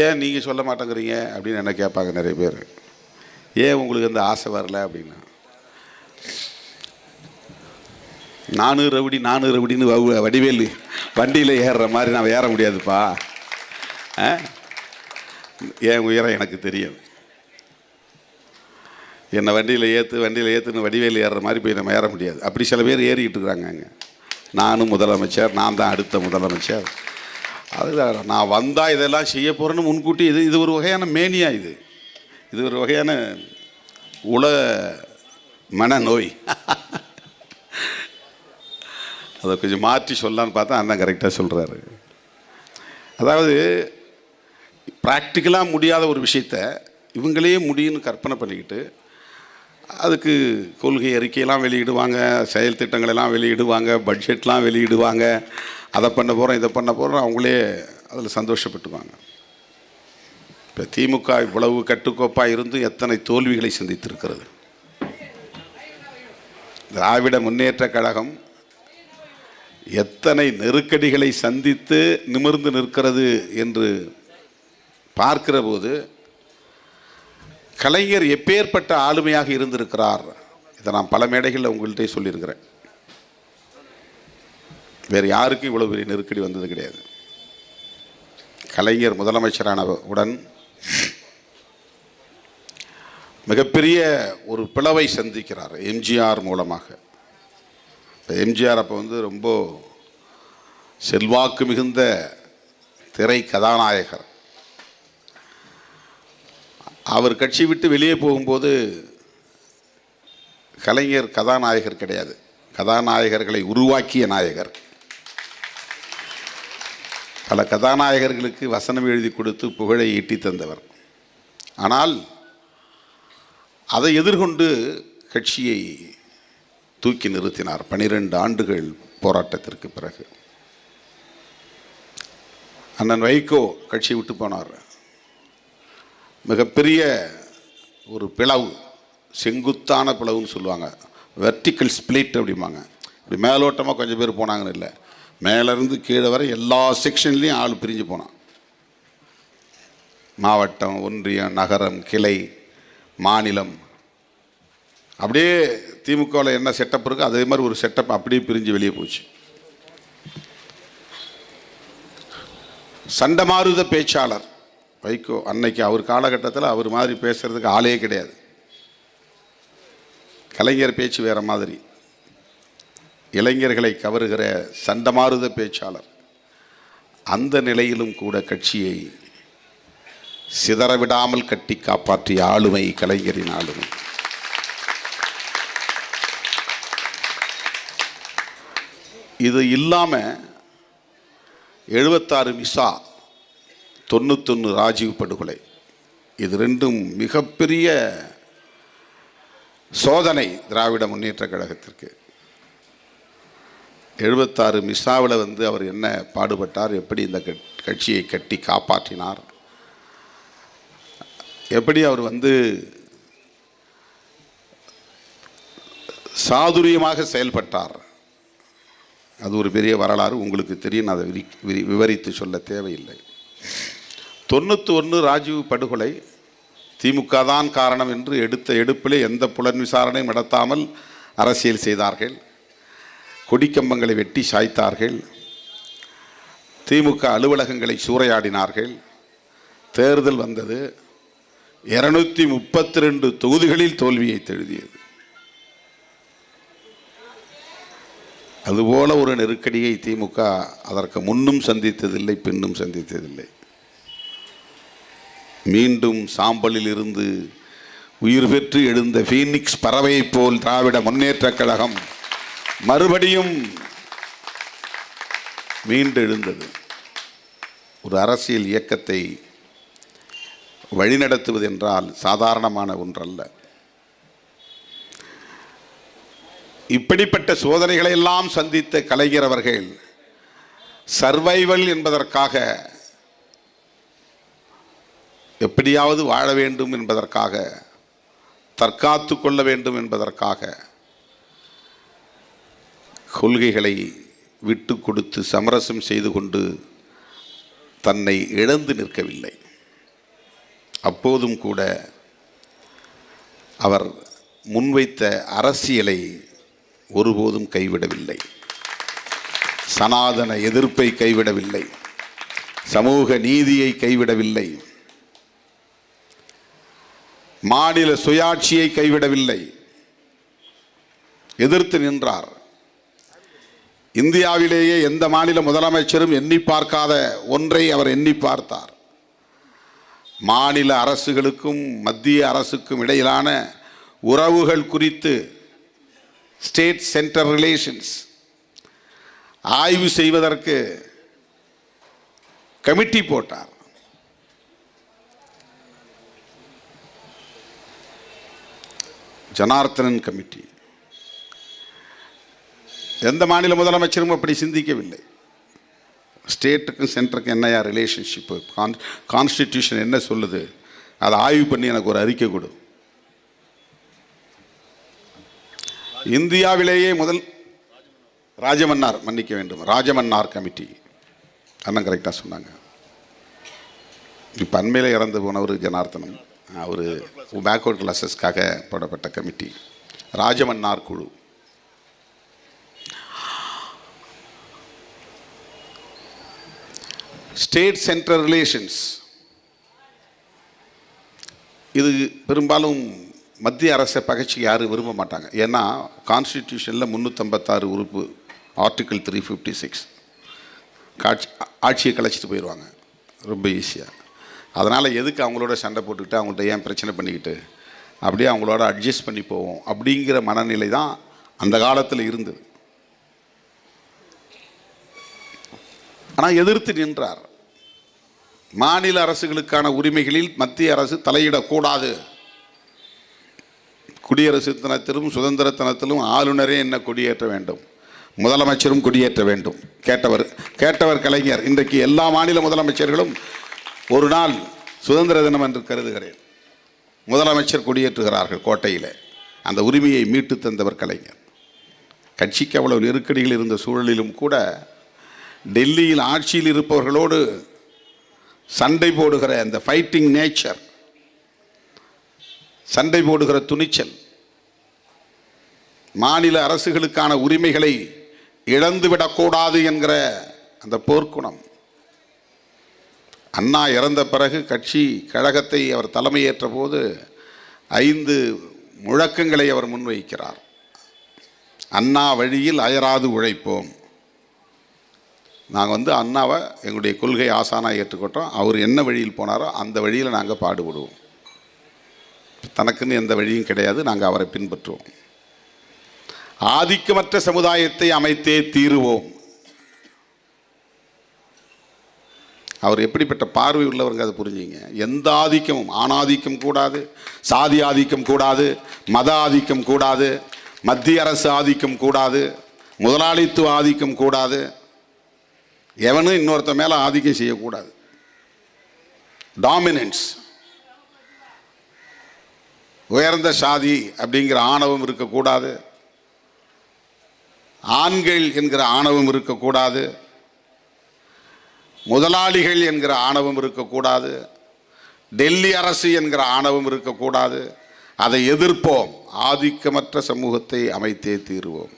ஏன் நீங்கள் சொல்ல மாட்டேங்கிறீங்க அப்படின்னு என்ன கேட்பாங்க நிறைய பேர். ஏன் உங்களுக்கு அந்த ஆசை வரல அப்படின்னா, 400 ரவுடின்னு வடிவேலு வண்டியில் ஏறுற மாதிரி நான் ஏற முடியாதுப்பா. என் உயரம் எனக்கு தெரியும். என்னை வண்டியில் ஏற்றுன்னு வடிவேலு ஏறுற மாதிரி போய் நம்ம ஏற முடியாது. அப்படி சில பேர் ஏறிக்கிட்டு இருக்கிறாங்க. அங்கே நானும் முதலமைச்சர், நான் தான் அடுத்த முதலமைச்சர், அதுதான் நான் வந்தால் இதெல்லாம் செய்ய போகிறேன்னு முன்கூட்டி இது ஒரு வகையான மேனியா, இது ஒரு வகையான உலக மனநோய். அதை கொஞ்சம் மாற்றி சொல்லலான்னு பார்த்தா அண்ணன் கரெக்டாக சொல்கிறாரு. அதாவது ப்ராக்டிக்கலாக முடியாத ஒரு விஷயத்த இவங்களே முடியும்னு கற்பனை பண்ணிக்கிட்டு அதுக்கு கொள்கை அறிக்கையெல்லாம் வெளியிடுவாங்க, செயல் திட்டங்களெல்லாம் வெளியிடுவாங்க, பட்ஜெட்லாம் வெளியிடுவாங்க, அதை பண்ண போகிறோம் இதை பண்ண போகிறோம், அவங்களே அதில் சந்தோஷப்பட்டுவாங்க. இப்போ திமுக இவ்வளவு கட்டுக்கோப்பாக இருந்தும் எத்தனை தோல்விகளை சந்தித்திருக்கிறது. திராவிட முன்னேற்ற கழகம் எத்தனை நெருக்கடிகளை சந்தித்து நிமிர்ந்து நிற்கிறது என்று பார்க்கிற போது கலைஞர் எப்பேற்பட்ட ஆளுமையாக இருந்திருக்கிறார். இதை நான் பல மேடைகளில் உங்கள்கிட்ட சொல்லியிருக்கிறேன். வேறு யாருக்கும் இவ்வளோ பெரிய நெருக்கடி வந்தது கிடையாது. கலைஞர் முதலமைச்சரான உடன் மிகப்பெரிய ஒரு பிளவை சந்திக்கிறார் எம்ஜிஆர் மூலமாக. இப்போ எம்ஜிஆர் அப்போ ரொம்ப செல்வாக்கு மிகுந்த திரை கதாநாயகர். அவர் கட்சி விட்டு வெளியே போகும்போது கலைஞர் கதாநாயகர் கிடையாது, கதாநாயகர்களை உருவாக்கிய நாயகர். பல கதாநாயகர்களுக்கு வசனம் எழுதி கொடுத்து புகழை ஈட்டி தந்தவர். ஆனால் அதை எதிர்கொண்டு கட்சியை தூக்கி நிறுத்தினார் 12 ஆண்டுகள் போராட்டத்திற்கு பிறகு. அண்ணன் வைகோ கட்சி விட்டு போனார். மிகப்பெரிய ஒரு பிளவு, செங்குத்தான பிளவுன்னு சொல்லுவாங்க, வெர்டிக்கல் ஸ்பிளிட் அப்படிம்பாங்க. இப்படி மேலோட்டமாக கொஞ்சம் பேர் போனாங்கன்னு இல்லை, மேலேருந்து கீழே வரை எல்லா செக்ஷன்லேயும் ஆள் பிரிஞ்சு போனான். மாவட்டம், ஒன்றியம், நகரம், கிளை, மாநிலம், அப்படியே திமுகவில் என்ன செட்டப் இருக்கோ அதே மாதிரி ஒரு செட்டப் அப்படியே பிரிஞ்சு வெளியே போச்சு. சண்டமாருத பேச்சாளர் வைகோ. அன்னைக்கு அவர் காலகட்டத்தில் அவர் மாதிரி பேசுகிறதுக்கு ஆளே கிடையாது. கலைஞர் பேச்சு வேறு மாதிரி, இளைஞர்களை கவருகிற சண்டமாருத பேச்சாளர். அந்த நிலையிலும் கூட கட்சியை சிதறவிடாமல் கட்டி காப்பாற்றிய ஆளுமை கலைஞரின் ஆளுமை. இது இல்லாமல் 76 மிசா, 91 ராஜீவ் படுகொலை, இது ரெண்டும் மிகப்பெரிய சோதனை திராவிட முன்னேற்ற கழகத்திற்கு. 76 மிசாவில் அவர் என்ன பாடுபட்டார், எப்படி இந்த கட்சியை கட்டி காப்பாற்றினார், எப்படி அவர் சாதுரியமாக செயல்பட்டார், அது ஒரு பெரிய வரலாறு. உங்களுக்கு தெரியும், அதை விவரித்து சொல்ல தேவையில்லை. 91 ராஜீவ் படுகொலை திமுக தான் காரணம் என்று எடுத்த எடுப்பிலே எந்த புலன் விசாரணையும் நடத்தாமல் அரசியல் செய்தார்கள். கொடிக்கம்பங்களை வெட்டி சாய்த்தார்கள். திமுக அலுவலகங்களை சூறையாடினார்கள். தேர்தல் வந்தது, 232 தொகுதிகளில் தோல்வியை தழுவியது. அதுபோல ஒரு நெருக்கடியை திமுக அதற்கு முன்னும் சந்தித்ததில்லை, பின்னும் சந்தித்ததில்லை. மீண்டும் சாம்பலில் இருந்து உயிர் பெற்று எழுந்த ஃபீனிக்ஸ் பறவை போல் திராவிட முன்னேற்ற கழகம் மறுபடியும் மீண்டெழுந்தது. ஒரு அரசியல் இயக்கத்தை வழிநடத்துவது என்றால் சாதாரணமான ஒன்றல்ல. இப்படிப்பட்ட சோதனைகளை எல்லாம் சந்தித்த கலைஞர் அவர்கள் சர்வைவல் என்பதற்காக, எப்படியாவது வாழ வேண்டும் என்பதற்காக, தற்காத்து கொள்ள வேண்டும் என்பதற்காக கொள்கைகளை விட்டு கொடுத்து சமரசம் செய்து கொண்டு தன்னை இழந்து நிற்கவில்லை. அப்போதும் கூட அவர் முன்வைத்த அரசியலை ஒருபோதும் கைவிடவில்லை. சனாதன எதிர்ப்பை கைவிடவில்லை, சமூக நீதியை கைவிடவில்லை, மாநில சுயாட்சியை கைவிடவில்லை, எதிர்த்து நின்றார். இந்தியாவிலேயே எந்த மாநில முதலமைச்சரும் எண்ணி பார்க்காத ஒன்றை அவர் எண்ணி பார்த்தார். மாநில அரசுகளுக்கும் மத்திய அரசுக்கும் இடையிலான உறவுகள் குறித்து ஸ்டேட் சென்டர் ரிலேஷன்ஸ் ஆய்வு செய்வதற்கு கமிட்டி போட்டார். ஜனார்த்தனன் கமிட்டி. எந்த மாநில முதலமைச்சரும் அப்படி சிந்திக்கவில்லை. ஸ்டேட்டுக்கும் சென்டருக்கும் என்னையா ரிலேஷன்ஷிப்பு, கான்ஸ்டிடியூஷன் என்ன சொல்லுது, அதை ஆய்வு பண்ணி எனக்கு ஒரு அறிக்கை கொடு. இந்தியாவிலேயே முதல் ராஜமன்னார், மன்னிக்க வேண்டும், ராஜமன்னார் கமிட்டி. அண்ணன் கரெக்டாக சொன்னாங்க. இப்போ அண்மையில் இறந்து போனவர் ஜனார்த்தனம், அவர் பேக்வர்ட் கிளாஸஸ்க்காக போடப்பட்ட கமிட்டி, ராஜமன்னார் குழு. ஸ்டேட் சென்ட்ரல் ரிலேஷன்ஸ், இது பெரும்பாலும் மத்திய அரசை பகைச்சி யாரும் விரும்ப மாட்டாங்க. ஏன்னா கான்ஸ்டிடியூஷனில் 356 உறுப்பு, ஆர்டிக்கிள் 356, ஆட்சியை கலைச்சிட்டு போயிடுவாங்க ரொம்ப ஈஸியாக. அதனால் எதுக்கு அவங்களோட சண்டை போட்டுக்கிட்டு அவங்கள்ட்ட ஏன் பிரச்சனை பண்ணிக்கிட்டு, அப்படியே அவங்களோட அட்ஜஸ்ட் பண்ணி போவோம் அப்படிங்கிற மனநிலை தான் அந்த காலத்தில் இருந்தது. ஆனால் எதிர்த்து நின்றார். மாநில அரசுகளுக்கான உரிமைகளில் மத்திய அரசு தலையிடக்கூடாது. குடியரசு தினத்திலும் சுதந்திர தினத்திலும் ஆளுநரே என்ன கொடியேற்ற வேண்டும், முதலமைச்சரும் கொடியேற்ற வேண்டும். கேட்டவர் கலைஞர். இன்றைக்கு எல்லா மாநில முதலமைச்சர்களும் ஒரு நாள் சுதந்திர தினம் என்று கருதுகிறேன், முதலமைச்சர் கொடியேற்றுகிறார்கள் கோட்டையில். அந்த உரிமையை மீட்டு தந்தவர் கலைஞர். கட்சிக்கு அவ்வளவு நெருக்கடிகள் இருந்த சூழலிலும் கூட டெல்லியில் ஆட்சியில் இருப்பவர்களோடு சண்டை போடுகிற அந்த ஃபைட்டிங் நேச்சர், சண்டை போடுகிற துணிச்சல், மாநில அரசுகளுக்கான உரிமைகளை இழந்துவிடக்கூடாது என்கிற அந்த போர்க்குணம். அண்ணா இறந்த பிறகு கழகத்தை அவர் தலைமையேற்ற போது 5 முழக்கங்களை அவர் முன்வைக்கிறார். அண்ணா வழியில் அயராது உழைப்போம். நாங்கள் அண்ணாவை எங்களுடைய கொள்கை ஆசானாக ஏற்றுக்கொண்டோம். அவர் என்ன வழியில் போனாரோ அந்த வழியில் நாங்கள் பாடுபடுவோம். தனக்குன்னு எந்த வழியும் கிடையாது, நாங்கள் அவரை பின்பற்றுவோம். ஆதிக்கமற்ற சமுதாயத்தை அமைத்தே தீருவோம். அவர் எப்படிப்பட்ட பார்வை உள்ளவருங்க, அதை புரிஞ்சுங்க. எந்த ஆதிக்கமும், ஆணாதிக்கம் கூடாது, சாதி ஆதிக்கம் கூடாது, மத ஆதிக்கம் கூடாது, மத்திய அரசு ஆதிக்கம் கூடாது, முதலாளித்துவ ஆதிக்கம் கூடாது, எவனும் இன்னொருத்த மேலே ஆதிக்கம் செய்யக்கூடாது. டாமினன்ஸ், உயர்ந்த சாதி அப்படிங்கிற ஆணவம் இருக்கக்கூடாது, ஆண்கள் என்கிற ஆணவம் இருக்கக்கூடாது, முதலாளிகள் என்கிற ஆணவம் இருக்கக்கூடாது, டெல்லி அரசு என்கிற ஆணவம் இருக்கக்கூடாது. அதை எதிர்ப்போம். ஆதிக்கமற்ற சமூகத்தை அமைத்தே தீருவோம்.